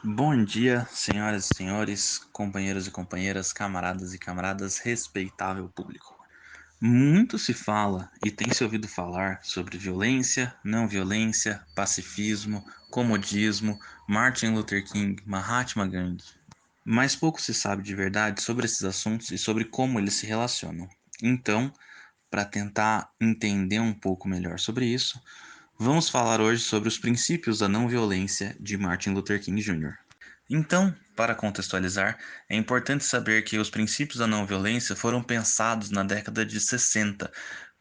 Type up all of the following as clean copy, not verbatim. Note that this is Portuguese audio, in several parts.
Bom dia, senhoras e senhores, companheiros e companheiras, camaradas e camaradas, respeitável público. Muito se fala e tem se ouvido falar sobre violência, não violência, pacifismo, comodismo, Martin Luther King, Mahatma Gandhi. Mas pouco se sabe de verdade sobre esses assuntos e sobre como eles se relacionam. Então, para tentar entender um pouco melhor sobre isso, vamos falar hoje sobre os princípios da não violência de Martin Luther King Jr. Então, para contextualizar, é importante saber que os princípios da não violência foram pensados na década de 60,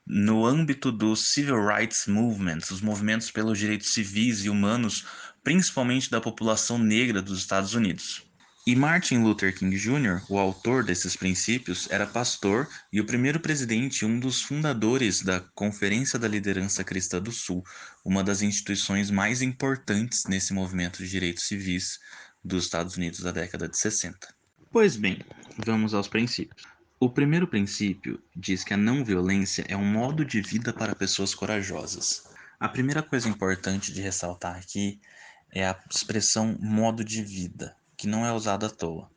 no âmbito dos Civil Rights Movements, os movimentos pelos direitos civis e humanos, principalmente da população negra dos Estados Unidos. E Martin Luther King Jr., o autor desses princípios, era pastor e o primeiro presidente e um dos fundadores da Conferência da Liderança Cristã do Sul, uma das instituições mais importantes nesse movimento de direitos civis dos Estados Unidos da década de 60. Pois bem, vamos aos princípios. O primeiro princípio diz que a não violência é um modo de vida para pessoas corajosas. A primeira coisa importante de ressaltar aqui é a expressão modo de vida, que não é usada à toa.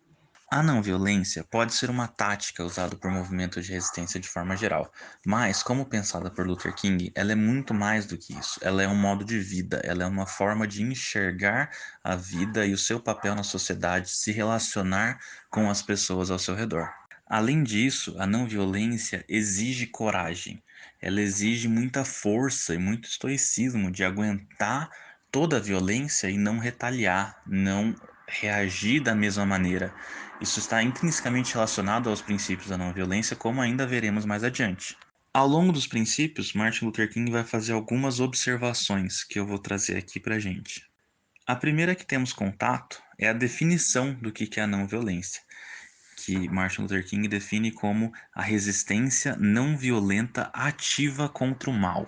A não violência pode ser uma tática usada por movimentos de resistência de forma geral, mas, como pensada por Luther King, ela é muito mais do que isso. Ela é um modo de vida, ela é uma forma de enxergar a vida e o seu papel na sociedade, se relacionar com as pessoas ao seu redor. Além disso, a não violência exige coragem. Ela exige muita força e muito estoicismo de aguentar toda a violência e não retaliar, não reagir da mesma maneira. Isso está intrinsecamente relacionado aos princípios da não violência, como ainda veremos mais adiante. Ao longo dos princípios, Martin Luther King vai fazer algumas observações que eu vou trazer aqui para a gente. A primeira que temos contato é a definição do que é a não violência, que Martin Luther King define como a resistência não violenta ativa contra o mal.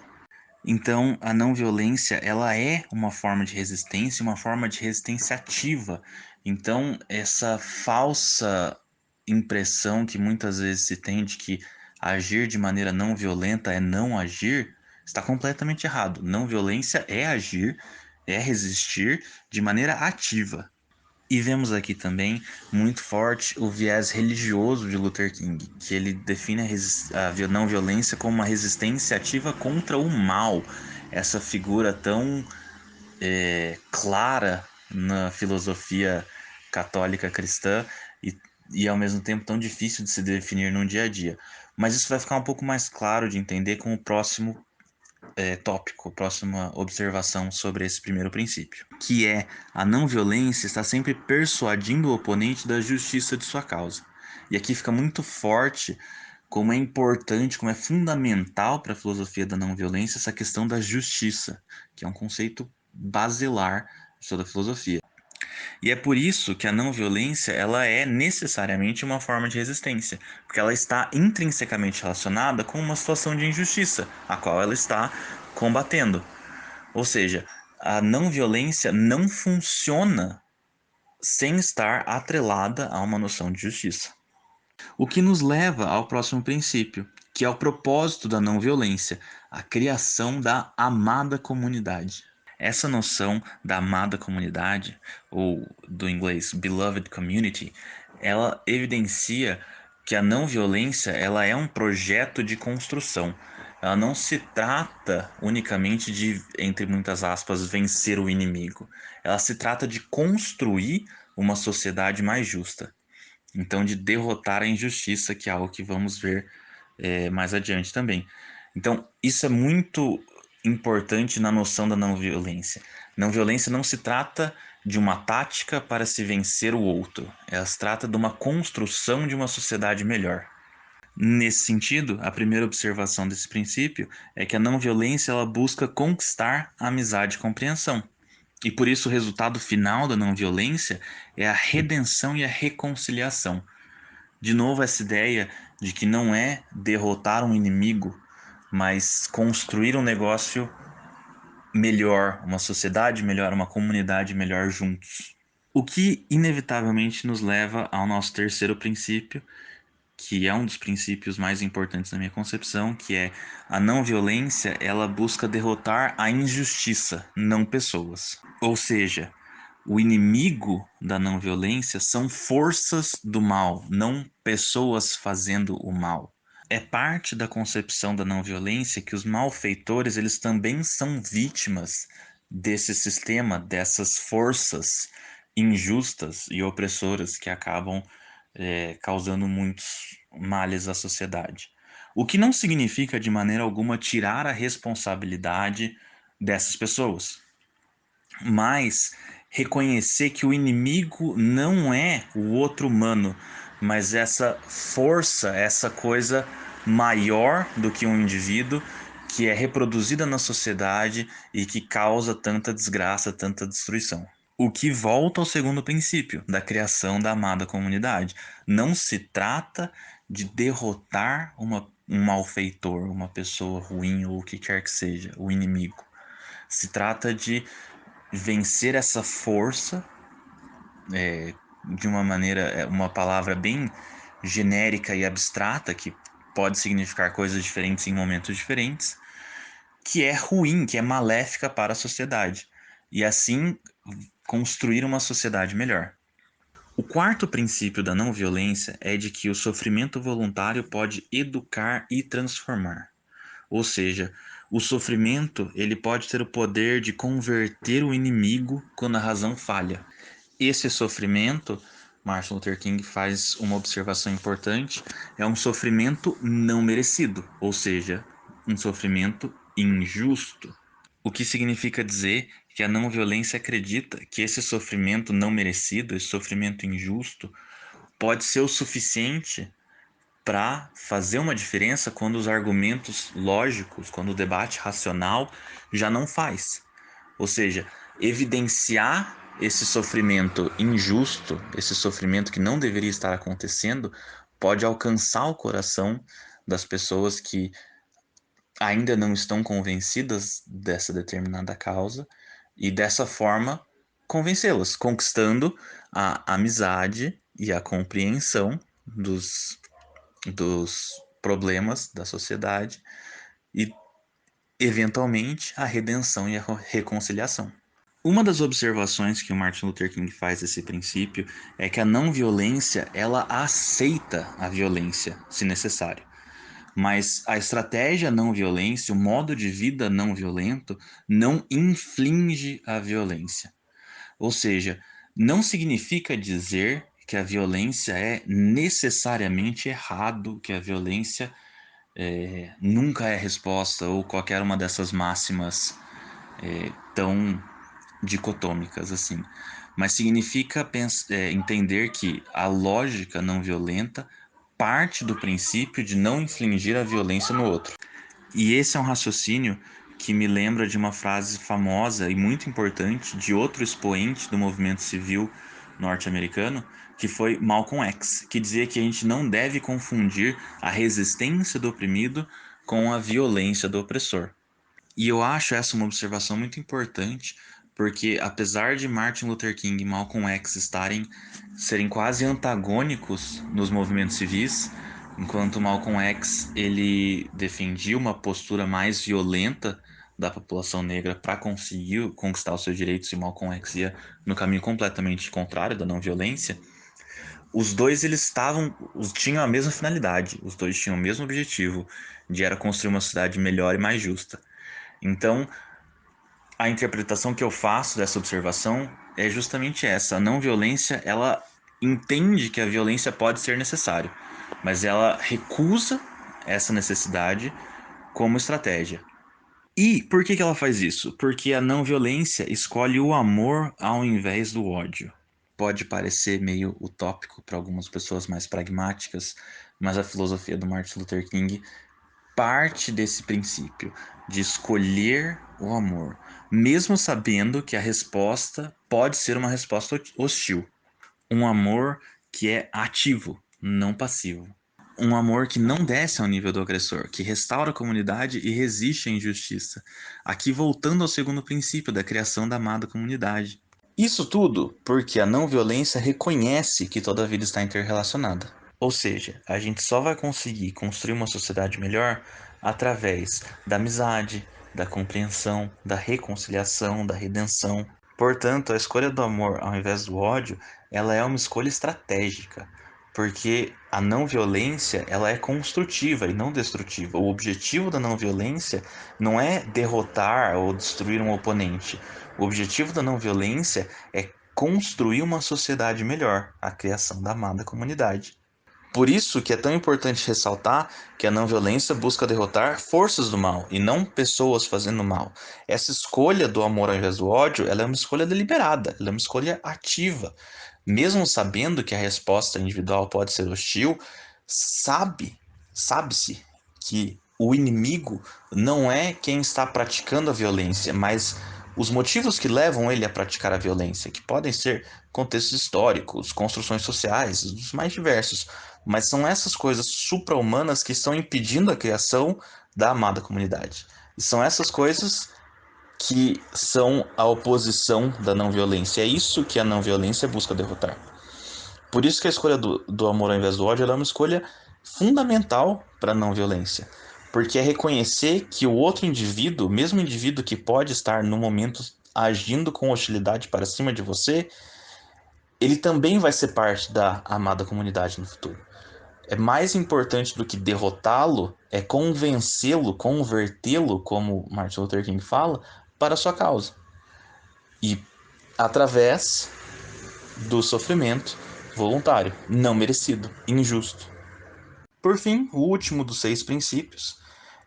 Então, a não violência, ela é uma forma de resistência, uma forma de resistência ativa. Então, essa falsa impressão que muitas vezes se tem de que agir de maneira não violenta é não agir, está completamente errado. Não violência é agir, é resistir de maneira ativa. E vemos aqui também muito forte o viés religioso de Luther King, que ele define a não violência como uma resistência ativa contra o mal. Essa figura tão clara na filosofia católica cristã e ao mesmo tempo tão difícil de se definir no dia a dia. Mas isso vai ficar um pouco mais claro de entender com o próximo tópico, próxima observação sobre esse primeiro princípio, que é a não violência está sempre persuadindo o oponente da justiça de sua causa. E aqui fica muito forte como é importante, como é fundamental para a filosofia da não violência essa questão da justiça, que é um conceito basilar de toda a filosofia. E é por isso que a não violência ela é necessariamente uma forma de resistência, porque ela está intrinsecamente relacionada com uma situação de injustiça, a qual ela está combatendo. Ou seja, a não violência não funciona sem estar atrelada a uma noção de justiça. O que nos leva ao próximo princípio, que é o propósito da não violência, a criação da amada comunidade. Essa noção da amada comunidade, ou do inglês beloved community, ela evidencia que a não violência ela é um projeto de construção. Ela não se trata unicamente de, entre muitas aspas, vencer o inimigo. Ela se trata de construir uma sociedade mais justa. Então, de derrotar a injustiça, que é algo que vamos ver mais adiante também. Então, isso é muito importante na noção da não violência. Não violência não se trata de uma tática para se vencer o outro, ela se trata de uma construção de uma sociedade melhor. Nesse sentido, a primeira observação desse princípio é que a não violência ela busca conquistar a amizade e compreensão. E por isso o resultado final da não violência é a redenção e a reconciliação. De novo, essa ideia de que não é derrotar um inimigo, mas construir um negócio melhor, uma sociedade melhor, uma comunidade melhor juntos. O que inevitavelmente nos leva ao nosso terceiro princípio, que é um dos princípios mais importantes na minha concepção, que é a não violência, ela busca derrotar a injustiça, não pessoas. Ou seja, O inimigo da não violência são forças do mal, não pessoas fazendo o mal. É parte da concepção da não violência que os malfeitores eles também são vítimas desse sistema, dessas forças injustas e opressoras que acabam causando muitos males à sociedade. O que não significa de maneira alguma tirar a responsabilidade dessas pessoas, mas reconhecer que o inimigo não é o outro humano, mas essa força, essa coisa maior do que um indivíduo que é reproduzida na sociedade e que causa tanta desgraça, tanta destruição. O que volta ao segundo princípio, da criação da amada comunidade. Não se trata de derrotar um malfeitor, uma pessoa ruim ou o que quer que seja, o inimigo. Se trata de vencer essa força de uma maneira, uma palavra bem genérica e abstrata, que pode significar coisas diferentes em momentos diferentes, que é ruim, que é maléfica para a sociedade. E assim construir uma sociedade melhor. O quarto princípio da não violência é de que o sofrimento voluntário pode educar e transformar. Ou seja, o sofrimento ele pode ter o poder de converter o inimigo quando a razão falha. Esse sofrimento, Martin Luther King faz uma observação importante, é um sofrimento não merecido, ou seja, um sofrimento injusto. O que significa dizer que a não violência acredita que esse sofrimento não merecido, esse sofrimento injusto, pode ser o suficiente para fazer uma diferença quando os argumentos lógicos, quando o debate racional já não faz. Ou seja, evidenciar esse sofrimento injusto, esse sofrimento que não deveria estar acontecendo, pode alcançar o coração das pessoas que ainda não estão convencidas dessa determinada causa e dessa forma convencê-las, conquistando a amizade e a compreensão dos problemas da sociedade e, eventualmente, a redenção e a reconciliação. Uma das observações que o Martin Luther King faz desse princípio é que a não violência ela aceita a violência, se necessário. Mas a estratégia não violência, o modo de vida não violento, não inflige a violência. Ou seja, não significa dizer que a violência é necessariamente errado, que a violência nunca é resposta, ou qualquer uma dessas máximas tão dicotômicas assim. Mas significa entender que a lógica não violenta parte do princípio de não infligir a violência no outro. E esse é um raciocínio que me lembra de uma frase famosa e muito importante de outro expoente do movimento civil norte-americano, que foi Malcolm X, que dizia que a gente não deve confundir a resistência do oprimido com a violência do opressor. E eu acho essa uma observação muito importante, porque apesar de Martin Luther King e Malcolm X serem quase antagônicos nos movimentos civis, enquanto Malcolm X ele defendia uma postura mais violenta da população negra para conseguir conquistar os seus direitos e Malcolm X ia no caminho completamente contrário da não violência. Os dois tinham a mesma finalidade, os dois tinham o mesmo objetivo, de era construir uma sociedade melhor e mais justa. Então, a interpretação que eu faço dessa observação é justamente essa. A não violência, ela entende que a violência pode ser necessária, mas ela recusa essa necessidade como estratégia. E por que ela faz isso? Porque a não violência escolhe o amor ao invés do ódio. Pode parecer meio utópico para algumas pessoas mais pragmáticas, mas a filosofia do Martin Luther King parte desse princípio de escolher o amor, mesmo sabendo que a resposta pode ser uma resposta hostil. Um amor que é ativo, não passivo. Um amor que não desce ao nível do agressor, que restaura a comunidade e resiste à injustiça. Aqui voltando ao segundo princípio da criação da amada comunidade. Isso tudo porque a não violência reconhece que toda a vida está interrelacionada. Ou seja, a gente só vai conseguir construir uma sociedade melhor através da amizade, da compreensão, da reconciliação, da redenção. Portanto, a escolha do amor ao invés do ódio, ela é uma escolha estratégica, porque a não violência, ela é construtiva e não destrutiva. O objetivo da não violência não é derrotar ou destruir um oponente. O objetivo da não violência é construir uma sociedade melhor, a criação da amada comunidade. Por isso que é tão importante ressaltar que a não violência busca derrotar forças do mal e não pessoas fazendo mal. Essa escolha do amor ao invés do ódio, ela é uma escolha deliberada, ela é uma escolha ativa. Mesmo sabendo que a resposta individual pode ser hostil, sabe-se que o inimigo não é quem está praticando a violência, mas os motivos que levam ele a praticar a violência, que podem ser contextos históricos, construções sociais, os mais diversos. Mas são essas coisas supra-humanas que estão impedindo a criação da amada comunidade. E são essas coisas que são a oposição da não violência. É isso que a não violência busca derrotar. Por isso que a escolha do amor ao invés do ódio é uma escolha fundamental para a não violência. Porque é reconhecer que o outro indivíduo, mesmo indivíduo que pode estar no momento agindo com hostilidade para cima de você, ele também vai ser parte da amada comunidade no futuro. É mais importante do que derrotá-lo, é convencê-lo, convertê-lo, como Martin Luther King fala, para a sua causa. E através do sofrimento voluntário, não merecido, injusto. Por fim, o último dos 6 princípios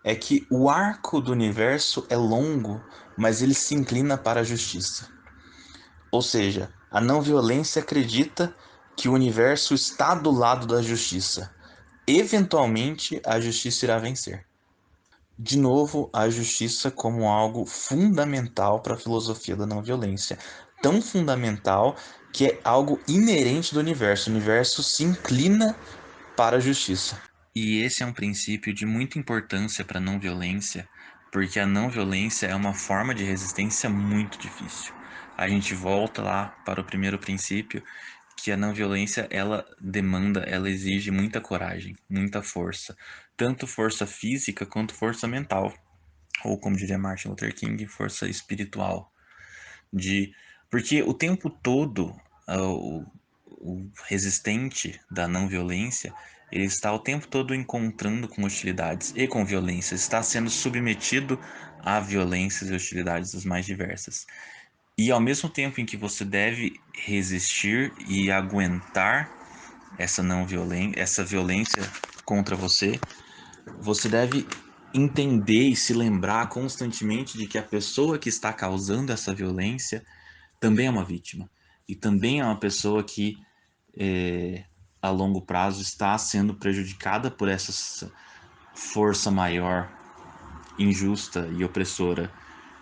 é que o arco do universo é longo, mas ele se inclina para a justiça. Ou seja, a não violência acredita que o universo está do lado da justiça. Eventualmente, a justiça irá vencer. De novo, a justiça como algo fundamental para a filosofia da não violência. Tão fundamental que é algo inerente do universo. O universo se inclina para a justiça. E esse é um princípio de muita importância para a não violência, porque a não violência é uma forma de resistência muito difícil. A gente volta lá para o primeiro princípio, que a não violência ela demanda, ela exige muita coragem, muita força, tanto força física quanto força mental, ou como diria Martin Luther King, força espiritual, de porque o tempo todo o resistente da não violência ele está o tempo todo encontrando com hostilidades e com violências, está sendo submetido a violências e hostilidades das mais diversas. E ao mesmo tempo em que você deve resistir e aguentar essa não violência, essa violência contra você, você deve entender e se lembrar constantemente de que a pessoa que está causando essa violência também é uma vítima e também é uma pessoa que a longo prazo está sendo prejudicada por essa força maior, injusta e opressora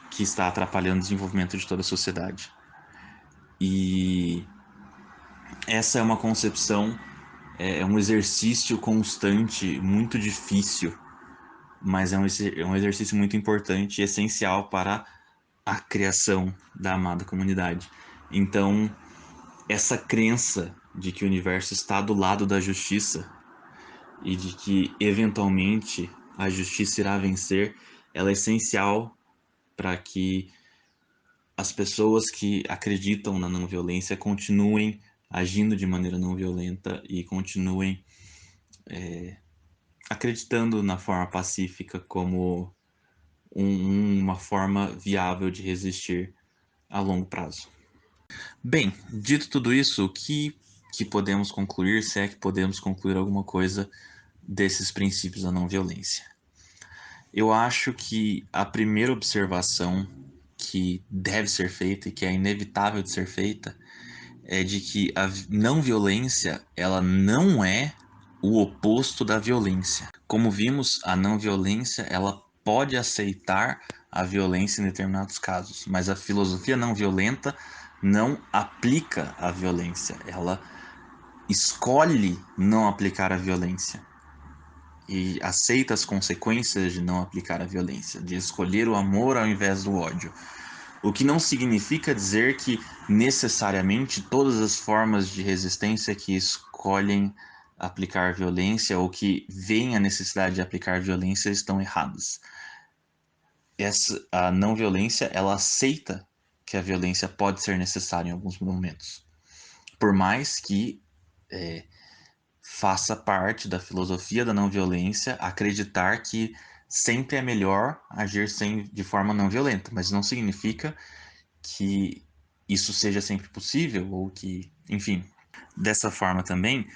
que está atrapalhando o desenvolvimento de toda a sociedade. E essa é uma concepção, é um exercício constante, muito difícil, mas é um exercício muito importante e essencial para a criação da amada comunidade. Então, essa crença de que o universo está do lado da justiça e de que eventualmente a justiça irá vencer, ela é essencial para que as pessoas que acreditam na não violência continuem agindo de maneira não violenta e continuem acreditando na forma pacífica como uma forma viável de resistir a longo prazo. Bem, dito tudo isso, o que podemos concluir, se é que podemos concluir alguma coisa desses princípios da não violência? Eu acho que a primeira observação que deve ser feita e que é inevitável de ser feita é de que a não violência, ela não é o oposto da violência. Como vimos, a não violência, ela pode aceitar a violência em determinados casos, mas a filosofia não violenta não aplica a violência, ela escolhe não aplicar a violência e aceita as consequências de não aplicar a violência, de escolher o amor ao invés do ódio. O que não significa dizer que necessariamente todas as formas de resistência que escolhem aplicar violência ou que veem a necessidade de aplicar violência estão erradas. A não violência, ela aceita que a violência pode ser necessária em alguns momentos. Por mais que faça parte da filosofia da não violência acreditar que sempre é melhor agir de forma não violenta, mas não significa que isso seja sempre possível ou que, enfim. Dessa forma também,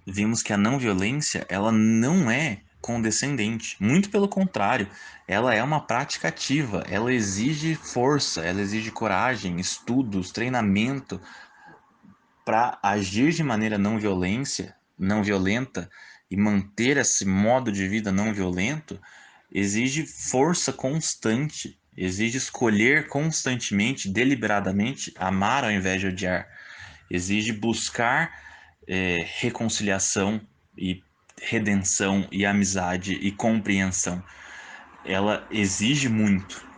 vimos que a não violência, ela não é condescendente, muito pelo contrário, ela é uma prática ativa, ela exige força, ela exige coragem, estudos, treinamento para agir de maneira não violenta e manter esse modo de vida não violento, exige força constante, exige escolher constantemente, deliberadamente, amar ao invés de odiar, exige buscar reconciliação e redenção e amizade e compreensão. Ela exige muito.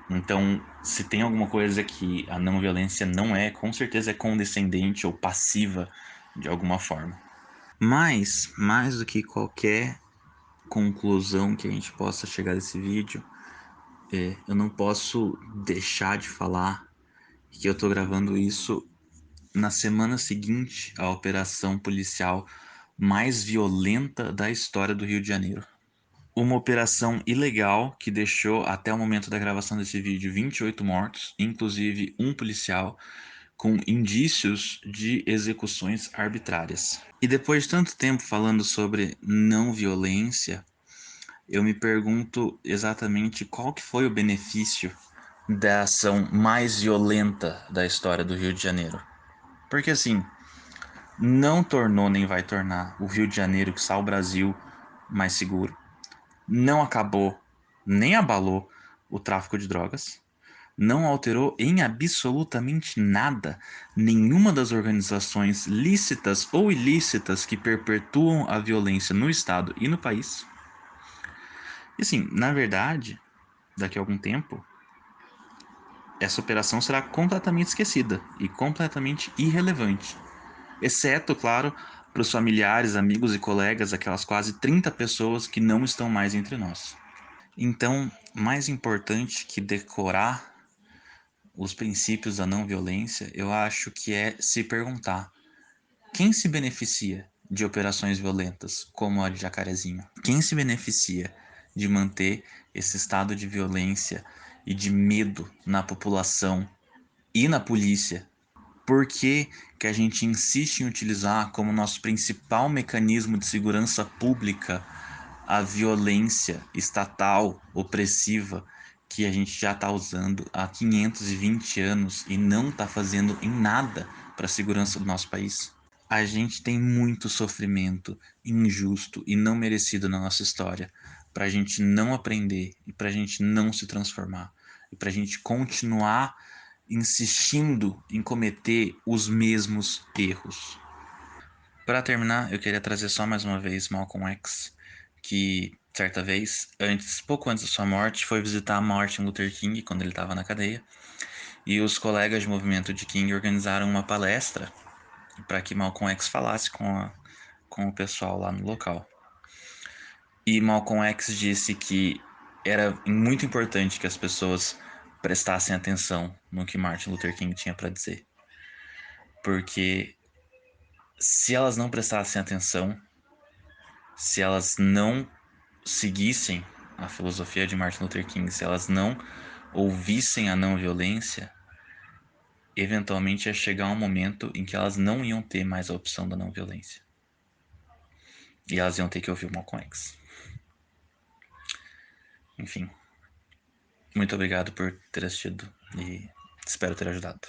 Então, se tem alguma coisa que a não violência não é, com certeza é condescendente ou passiva de alguma forma. Mas, mais do que qualquer conclusão que a gente possa chegar desse vídeo, eu não posso deixar de falar que eu tô gravando isso na semana seguinte à operação policial mais violenta da história do Rio de Janeiro. Uma operação ilegal que deixou, até o momento da gravação desse vídeo, 28 mortos, inclusive um policial, com indícios de execuções arbitrárias. E depois de tanto tempo falando sobre não violência, eu me pergunto exatamente qual que foi o benefício da ação mais violenta da história do Rio de Janeiro. Porque assim, não tornou nem vai tornar o Rio de Janeiro, que está o Brasil, mais seguro. Não acabou nem abalou o tráfico de drogas. Não alterou em absolutamente nada nenhuma das organizações lícitas ou ilícitas que perpetuam a violência no Estado e no país. E assim, na verdade, daqui a algum tempo, essa operação será completamente esquecida e completamente irrelevante. Exceto, claro, para os familiares, amigos e colegas, aquelas quase 30 pessoas que não estão mais entre nós. Então, mais importante que decorar os princípios da não violência, eu acho que é se perguntar: quem se beneficia de operações violentas como a de Jacarezinho? Quem se beneficia de manter esse estado de violência e de medo na população e na polícia? Por que que a gente insiste em utilizar como nosso principal mecanismo de segurança pública a violência estatal opressiva que a gente já está usando há 520 anos e não está fazendo em nada para a segurança do nosso país? A gente tem muito sofrimento injusto e não merecido na nossa história para a gente não aprender e para a gente não se transformar e para a gente continuar insistindo em cometer os mesmos erros. Para terminar, eu queria trazer só mais uma vez Malcolm X, que certa vez, pouco antes da sua morte, foi visitar Martin Luther King quando ele estava na cadeia, e os colegas de movimento de King organizaram uma palestra para que Malcolm X falasse com o pessoal lá no local. E Malcolm X disse que era muito importante que as pessoas prestassem atenção no que Martin Luther King tinha para dizer, porque se elas não prestassem atenção, se elas não seguissem a filosofia de Martin Luther King, se elas não ouvissem a não violência, eventualmente ia chegar um momento em que elas não iam ter mais a opção da não violência. E elas iam ter que ouvir o Malcolm X. Enfim, muito obrigado por ter assistido e espero ter ajudado.